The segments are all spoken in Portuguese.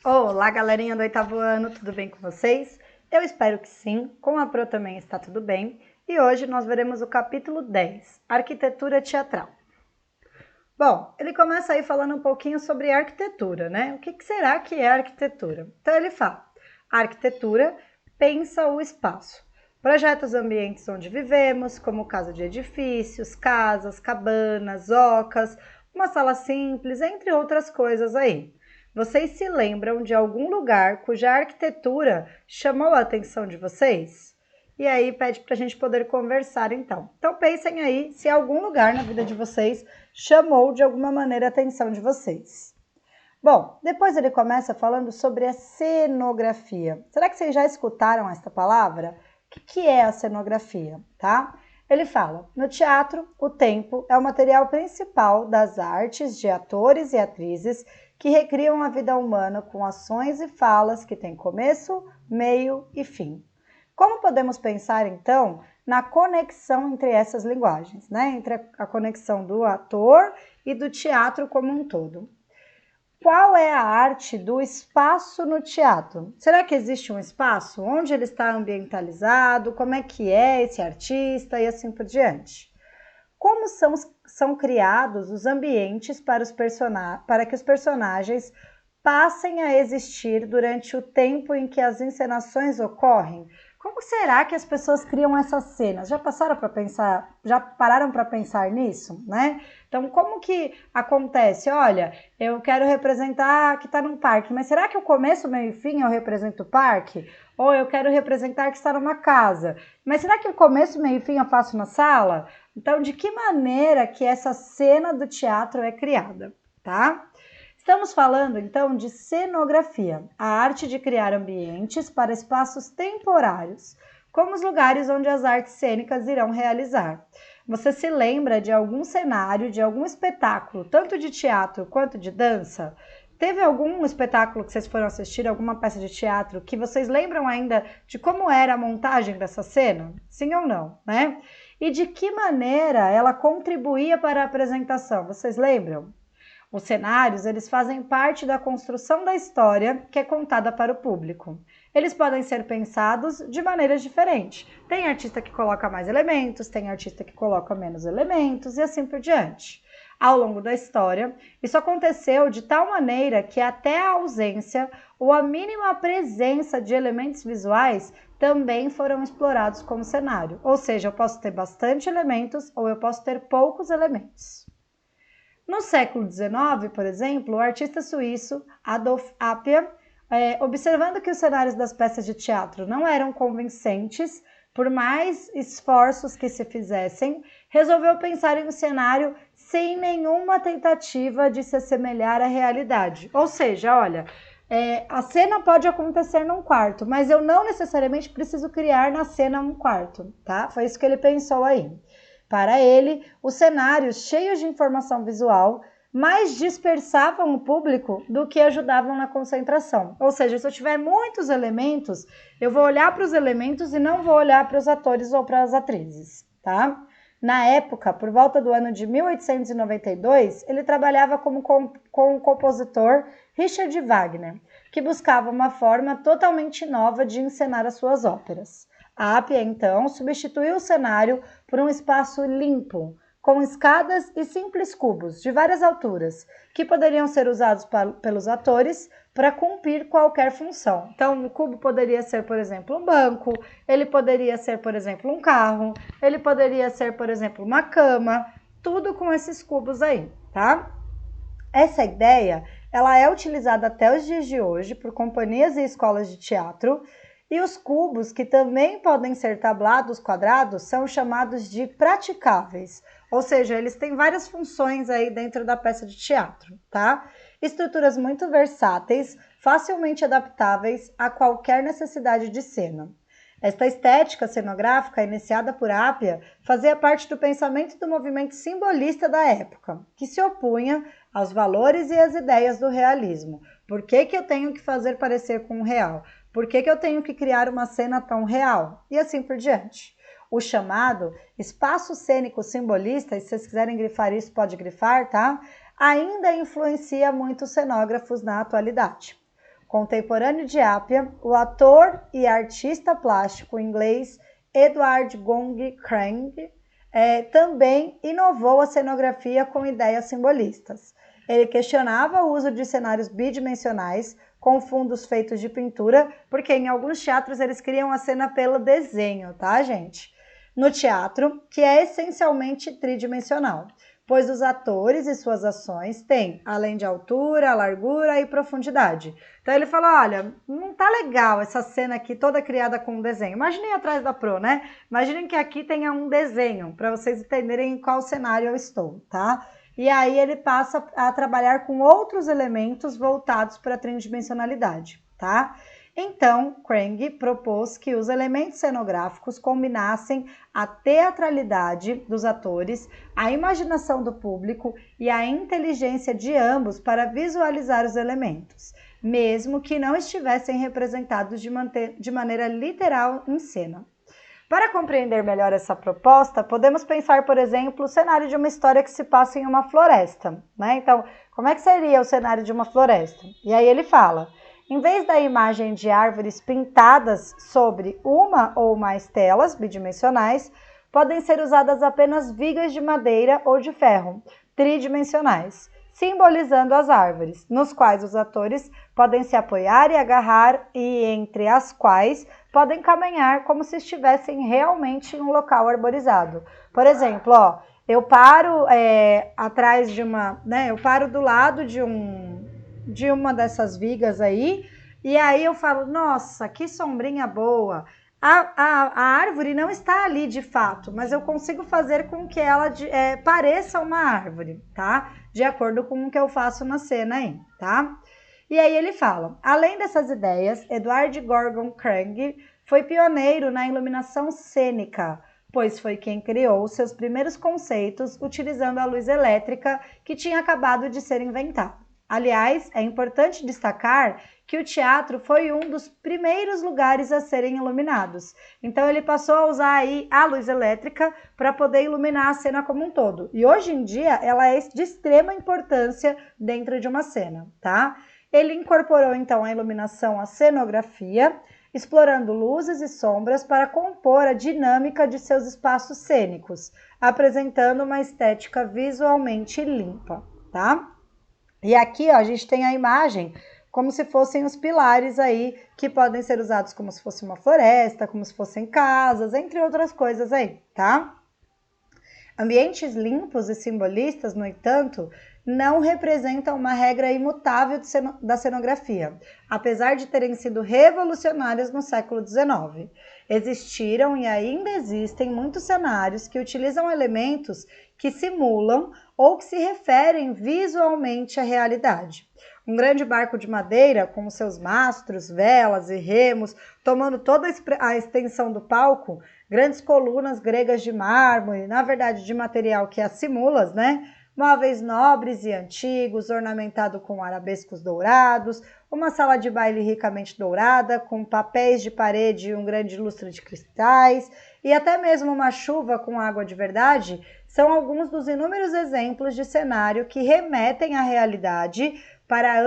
Olá, galerinha do oitavo ano, tudo bem com vocês? Eu espero que sim, com a Pro também está tudo bem. E hoje nós veremos o capítulo 10, Arquitetura Teatral. Bom, ele começa aí falando um pouquinho sobre arquitetura, né? O que será que é arquitetura? Então ele fala, a arquitetura pensa o espaço, projeta os ambientes onde vivemos, como o caso de edifícios, casas, cabanas, ocas, uma sala simples, entre outras coisas aí. Vocês se lembram de algum lugar cuja arquitetura chamou a atenção de vocês? E aí pede para a gente poder conversar então. Então pensem aí se algum lugar na vida de vocês chamou de alguma maneira a atenção de vocês. Bom, depois ele começa falando sobre a cenografia. Será que vocês já escutaram esta palavra? O que é a cenografia, tá? Ele fala, no teatro, o tempo é o material principal das artes de atores e atrizes que recriam a vida humana com ações e falas que têm começo, meio e fim. Como podemos pensar, então, na conexão entre essas linguagens, né? Entre a conexão do ator e do teatro como um todo. Qual é a arte do espaço no teatro? Será que existe um espaço? Onde ele está ambientalizado? Como é que é esse artista? E assim por diante. Como são criados os ambientes para que os personagens passem a existir durante o tempo em que as encenações ocorrem? Como será que as pessoas criam essas cenas? Já pararam para pensar nisso, né? Então, como que acontece? Olha, eu quero representar que está num parque, mas será que o começo, meio e fim eu represento o parque? Ou eu quero representar que está numa casa, mas será que o começo, meio e fim eu faço na sala? Então, de que maneira que essa cena do teatro é criada, tá? Estamos falando, então, de cenografia, a arte de criar ambientes para espaços temporários, como os lugares onde as artes cênicas irão realizar. Você se lembra de algum cenário, de algum espetáculo, tanto de teatro quanto de dança? Teve algum espetáculo que vocês foram assistir, alguma peça de teatro, que vocês lembram ainda de como era a montagem dessa cena? Sim ou não, né? E de que maneira ela contribuía para a apresentação? Vocês lembram? Os cenários, eles fazem parte da construção da história que é contada para o público. Eles podem ser pensados de maneiras diferentes. Tem artista que coloca mais elementos, tem artista que coloca menos elementos e assim por diante. Ao longo da história, isso aconteceu de tal maneira que até a ausência ou a mínima presença de elementos visuais também foram explorados como cenário. Ou seja, eu posso ter bastante elementos ou eu posso ter poucos elementos. No século XIX, por exemplo, o artista suíço Adolf Appia, observando que os cenários das peças de teatro não eram convincentes, por mais esforços que se fizessem, resolveu pensar em um cenário sem nenhuma tentativa de se assemelhar à realidade. Ou seja, olha, a cena pode acontecer num quarto, mas eu não necessariamente preciso criar na cena um quarto, tá? Foi isso que ele pensou aí. Para ele, os cenários cheios de informação visual mais dispersavam o público do que ajudavam na concentração. Ou seja, se eu tiver muitos elementos, eu vou olhar para os elementos e não vou olhar para os atores ou para as atrizes, tá? Na época, por volta do ano de 1892, ele trabalhava com o compositor Richard Wagner, que buscava uma forma totalmente nova de encenar as suas óperas. A Appia, então, substituiu o cenário por um espaço limpo, com escadas e simples cubos de várias alturas, que poderiam ser usados pelos atores para cumprir qualquer função. Então, o cubo poderia ser, por exemplo, um banco, ele poderia ser, por exemplo, um carro, ele poderia ser, por exemplo, uma cama, tudo com esses cubos aí, tá? Essa ideia, ela é utilizada até os dias de hoje por companhias e escolas de teatro. E os cubos, que também podem ser tablados quadrados, são chamados de praticáveis, ou seja, eles têm várias funções aí dentro da peça de teatro, tá? Estruturas muito versáteis, facilmente adaptáveis a qualquer necessidade de cena. Esta estética cenográfica, iniciada por Appia, fazia parte do pensamento do movimento simbolista da época, que se opunha aos valores e às ideias do realismo. Por que eu tenho que fazer parecer com o real? Por que eu tenho que criar uma cena tão real? E assim por diante. O chamado espaço cênico simbolista, e se vocês quiserem grifar isso, pode grifar, tá? Ainda influencia muito os cenógrafos na atualidade. contemporâneo de Appiah, o ator e artista plástico inglês Edward Gong Crane também inovou a cenografia com ideias simbolistas. Ele questionava o uso de cenários bidimensionais com fundos feitos de pintura, porque em alguns teatros eles criam a cena pelo desenho, tá, gente? No teatro, que é essencialmente tridimensional, pois os atores e suas ações têm, além de altura, largura e profundidade. Então ele falou, olha, não tá legal essa cena aqui toda criada com um desenho. Imaginem atrás da Pro, né? Imaginem que aqui tenha um desenho, para vocês entenderem em qual cenário eu estou, tá? E aí ele passa a trabalhar com outros elementos voltados para a tridimensionalidade, tá? Então, Craig propôs que os elementos cenográficos combinassem a teatralidade dos atores, a imaginação do público e a inteligência de ambos para visualizar os elementos, mesmo que não estivessem representados de maneira literal em cena. Para compreender melhor essa proposta, podemos pensar, por exemplo, o cenário de uma história que se passa em uma floresta, né? Então, como é que seria o cenário de uma floresta? E aí ele fala, em vez da imagem de árvores pintadas sobre uma ou mais telas bidimensionais, podem ser usadas apenas vigas de madeira ou de ferro, tridimensionais, simbolizando as árvores, nos quais os atores podem se apoiar e agarrar e entre as quais podem caminhar como se estivessem realmente em um local arborizado. Por exemplo, ó, eu paro atrás de uma, né? Eu paro do lado de uma dessas vigas aí, e aí eu falo, nossa, que sombrinha boa. A árvore não está ali de fato, mas eu consigo fazer com que ela pareça uma árvore, tá? De acordo com o que eu faço na cena aí, tá? E aí ele fala, além dessas ideias, Edward Gordon Craig foi pioneiro na iluminação cênica, pois foi quem criou seus primeiros conceitos utilizando a luz elétrica que tinha acabado de ser inventada. Aliás, é importante destacar que o teatro foi um dos primeiros lugares a serem iluminados. Então ele passou a usar aí a luz elétrica para poder iluminar a cena como um todo. E hoje em dia ela é de extrema importância dentro de uma cena, tá? Ele incorporou então a iluminação à cenografia, explorando luzes e sombras para compor a dinâmica de seus espaços cênicos, apresentando uma estética visualmente limpa, tá? E aqui, ó, a gente tem a imagem como se fossem os pilares aí, que podem ser usados como se fosse uma floresta, como se fossem casas, entre outras coisas aí, tá? Ambientes limpos e simbolistas, no entanto, não representam uma regra imutável da cenografia, apesar de terem sido revolucionários no século XIX. Existiram e ainda existem muitos cenários que utilizam elementos que simulam ou que se referem visualmente à realidade. Um grande barco de madeira, com seus mastros, velas e remos, tomando toda a extensão do palco, grandes colunas gregas de mármore, na verdade de material que as simula, né? Móveis nobres e antigos, ornamentado com arabescos dourados, uma sala de baile ricamente dourada, com papéis de parede e um grande lustre de cristais, e até mesmo uma chuva com água de verdade, são alguns dos inúmeros exemplos de cenário que remetem à realidade para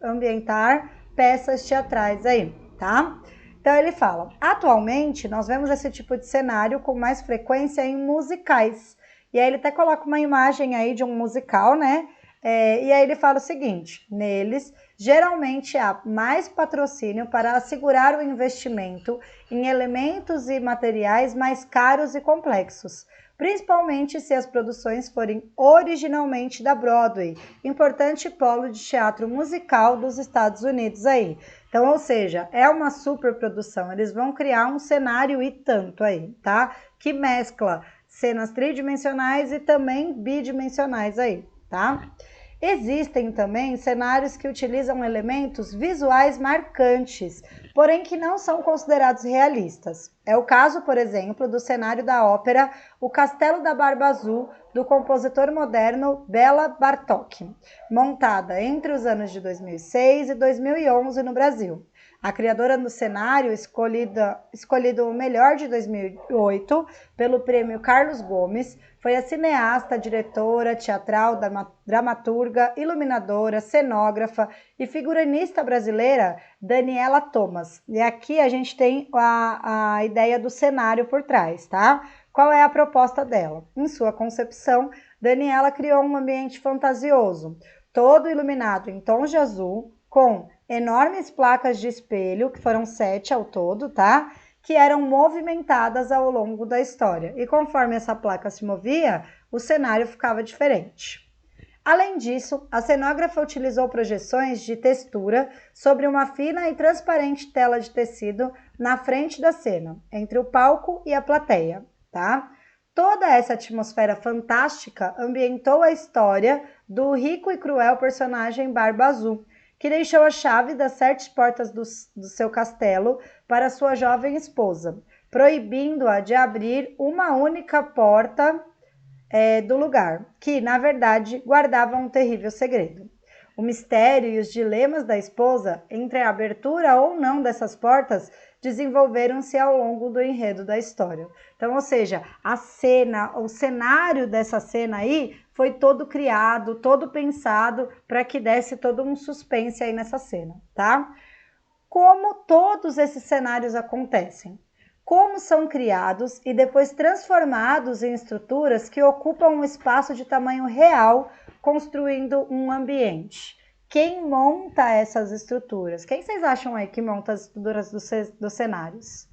ambientar peças teatrais aí, tá? Então ele fala, atualmente nós vemos esse tipo de cenário com mais frequência em musicais. E aí ele até coloca uma imagem aí de um musical, né? E aí ele fala o seguinte, neles, geralmente há mais patrocínio para assegurar o investimento em elementos e materiais mais caros e complexos, principalmente se as produções forem originalmente da Broadway, importante polo de teatro musical dos Estados Unidos aí. Então, ou seja, é uma superprodução, eles vão criar um cenário e tanto aí, tá? Que mescla cenas tridimensionais e também bidimensionais aí, tá? Existem também cenários que utilizam elementos visuais marcantes, porém que não são considerados realistas. É o caso, por exemplo, do cenário da ópera O Castelo da Barba Azul, do compositor moderno Béla Bartók, montada entre os anos de 2006 e 2011 no Brasil. A criadora do cenário, escolhido o melhor de 2008 pelo prêmio Carlos Gomes, foi a cineasta, diretora teatral, dramaturga, iluminadora, cenógrafa e figurinista brasileira Daniela Thomas. E aqui a gente tem a ideia do cenário por trás, tá? Qual é a proposta dela? Em sua concepção, Daniela criou um ambiente fantasioso, todo iluminado em tons de azul, com enormes placas de espelho, que foram 7 ao todo, tá? Que eram movimentadas ao longo da história. E conforme essa placa se movia, o cenário ficava diferente. Além disso, a cenógrafa utilizou projeções de textura sobre uma fina e transparente tela de tecido na frente da cena, entre o palco e a plateia, tá? Toda essa atmosfera fantástica ambientou a história do rico e cruel personagem Barba Azul, que deixou a chave das 7 portas do seu castelo para sua jovem esposa, proibindo-a de abrir uma única porta do lugar, que, na verdade, guardava um terrível segredo. O mistério e os dilemas da esposa entre a abertura ou não dessas portas desenvolveram-se ao longo do enredo da história. Então, ou seja, a cena, o cenário dessa cena aí foi todo criado, todo pensado para que desse todo um suspense aí nessa cena, tá? Como todos esses cenários acontecem? Como são criados e depois transformados em estruturas que ocupam um espaço de tamanho real, construindo um ambiente? Quem monta essas estruturas? Quem vocês acham aí que monta as estruturas dos cenários?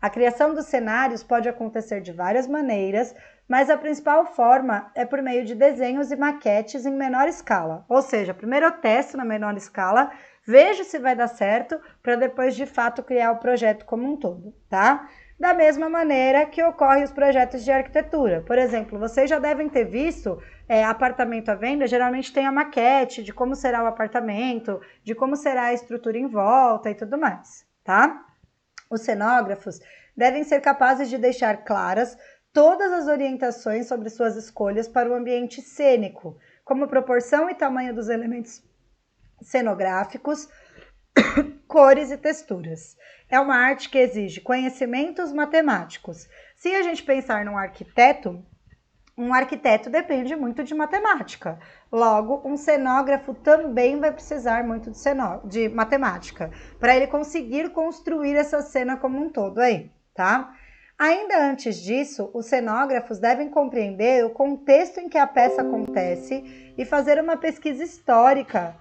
A criação dos cenários pode acontecer de várias maneiras, mas a principal forma é por meio de desenhos e maquetes em menor escala. Ou seja, primeiro eu testo na menor escala, vejo se vai dar certo, para depois de fato criar o projeto como um todo, tá? Da mesma maneira que ocorrem os projetos de arquitetura. Por exemplo, vocês já devem ter visto apartamento à venda, geralmente tem a maquete de como será o apartamento, de como será a estrutura em volta e tudo mais, tá? Os cenógrafos devem ser capazes de deixar claras todas as orientações sobre suas escolhas para o ambiente cênico, como proporção e tamanho dos elementos cenográficos, cores e texturas. É uma arte que exige conhecimentos matemáticos. Se a gente pensar num arquiteto, um arquiteto depende muito de matemática. Logo, um cenógrafo também vai precisar muito de matemática, para ele conseguir construir essa cena como um todo aí, tá? Ainda antes disso, os cenógrafos devem compreender o contexto em que a peça acontece e fazer uma pesquisa histórica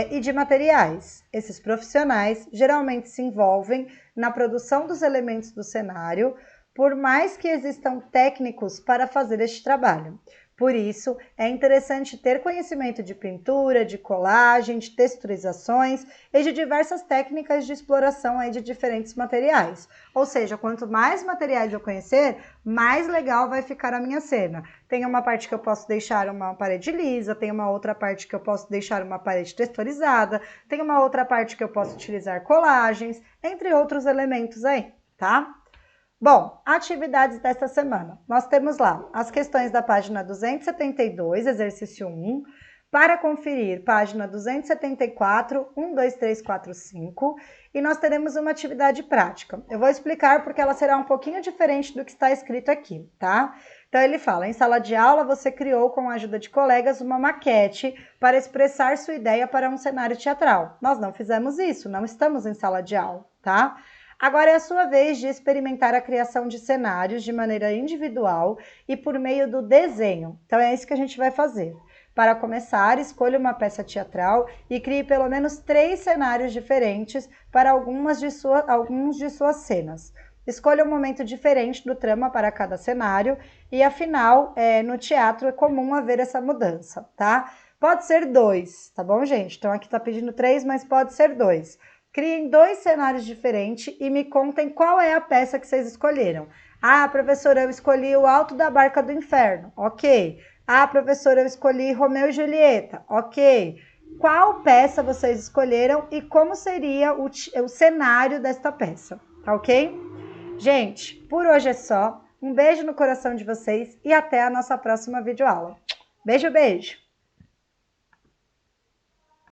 e de materiais. Esses profissionais geralmente se envolvem na produção dos elementos do cenário, por mais que existam técnicos para fazer este trabalho. Por isso, é interessante ter conhecimento de pintura, de colagem, de texturizações e de diversas técnicas de exploração aí de diferentes materiais. Ou seja, quanto mais materiais eu conhecer, mais legal vai ficar a minha cena. Tem uma parte que eu posso deixar uma parede lisa, tem uma outra parte que eu posso deixar uma parede texturizada, tem uma outra parte que eu posso utilizar colagens, entre outros elementos aí, tá? Bom, atividades desta semana. Nós temos lá as questões da página 272, exercício 1. Para conferir, página 274, 1, 2, 3, 4, 5. E nós teremos uma atividade prática. Eu vou explicar porque ela será um pouquinho diferente do que está escrito aqui, tá? Então ele fala, em sala de aula você criou com a ajuda de colegas uma maquete para expressar sua ideia para um cenário teatral. Nós não fizemos isso, não estamos em sala de aula, tá? Agora é a sua vez de experimentar a criação de cenários de maneira individual e por meio do desenho. Então é isso que a gente vai fazer. Para começar, escolha uma peça teatral e crie pelo menos 3 cenários diferentes para alguns de suas cenas. Escolha um momento diferente do trama para cada cenário e, afinal, no teatro é comum haver essa mudança, tá? Pode ser 2, tá bom, gente? Então aqui tá pedindo 3, mas pode ser 2. Criem 2 cenários diferentes e me contem qual é a peça que vocês escolheram. Ah, professora, eu escolhi O Alto da Barca do Inferno. Ok. Ah, professora, eu escolhi Romeu e Julieta. Ok. Qual peça vocês escolheram e como seria o cenário desta peça? Tá ok? Gente, por hoje é só. Um beijo no coração de vocês e até a nossa próxima videoaula. Beijo, beijo!